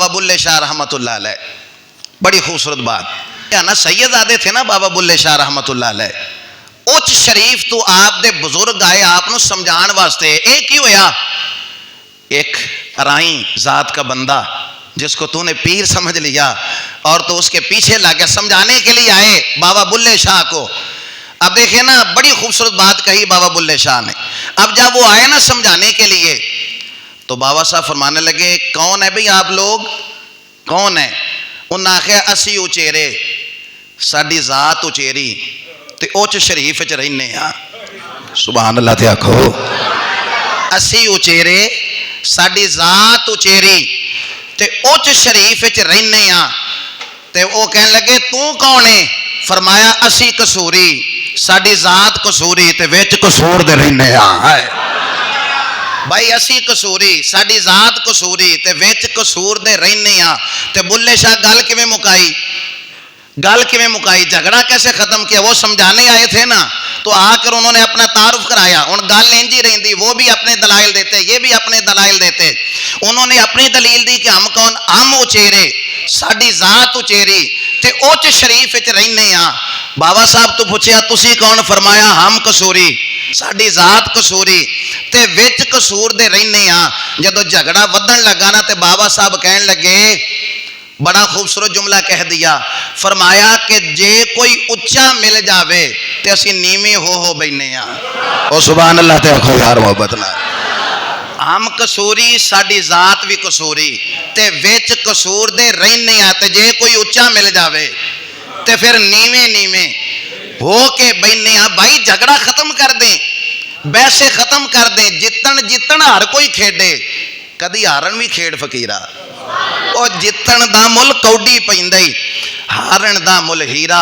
बाबा बुल्ले शाह रहमतुल्लाह अलैह। बड़ी खूबसूरत बात है ना, सैयदादे थे ना बाबा बुल्ले शाह रहमतुल्लाह अलैह, उच्च शरीफ तो आप दे बुजुर्ग आए आपनों समझाण वास्ते। एक ही होया, एक अराई जात का बंदा जिसको तूने पीर समझ लिया और तो उसके पीछे लग गया, समझाने के लिए आए बाबा बुल्ले शाह को। अब देखे ना, बड़ी खूबसूरत बात कही बाबा बुल्ले शाह ने। अब जब वो आए ना समझाने के लिए, तो बाबा साहब फरमाने लगे, कौन है भाई आप लोग, कौन है? उन्हें आख्या असी उचेरे, साडी जात उचेरी ते उच्च शरीफ च रहने आ। सुभान अल्लाह ते आखो, असी उचेरे साडी जात उचेरी ते उच्च शरीफ च रहने आ। ते वो कहने लगे तू कौन है? फरमाया असी कसूरी, साडी जात कसूरी ते विच कसूर दे रहने आ। भाई असी कसूरी, साडी जात कसूरी ते विच कसूर दे रहने आ। ते बुल्ले शाह गल किवें मुकाई, गल किवें मुकाई, झगड़ा कैसे खत्म किया? वो समझाने आए थे ना, तो आकर उन्होंने अपना तारुफ कराया। उन गल इंज ही रही, वो भी अपने दलाइल देते, ये भी अपने दलाइल देते। उन्होंने अपनी दलील दी कि हम कौन, हम उचेरे, साडी जात उचेरी ते उच्च शरीफ च रहने आ। बाबा साहब तो पूछया तुसी कौन? फरमाया हम कसूरी, साडी जात कसूरी ते विच कसूर दे रहने आ। जदों झगड़ा वधन लगा ना, ते बाबा साहब कहन लगे, बड़ा खूबसूरत जुमला कह दिया, फरमाया कि जे कोई उच्चा मिल जावे ते असी नीवे हो बैठने आ। ओ सुभान अल्लाह ते आखो यार मोहब्बत ना। हम कसूरी, साडी जात भी कसूरी ते विच कसूर दे रहने आ। ते जे कोई उच्चा मिल जावे ते फिर नीवे नीवे हो के बैठने आ। भाई झगड़ा खत्म कर दें, वैसे खत्म कर दें। जितन जितन हर कोई खेडे, कदी हारन भी खेड फकीरा। और जितन दा मुल कौडी पैंदा, हारन दा मुल हीरा।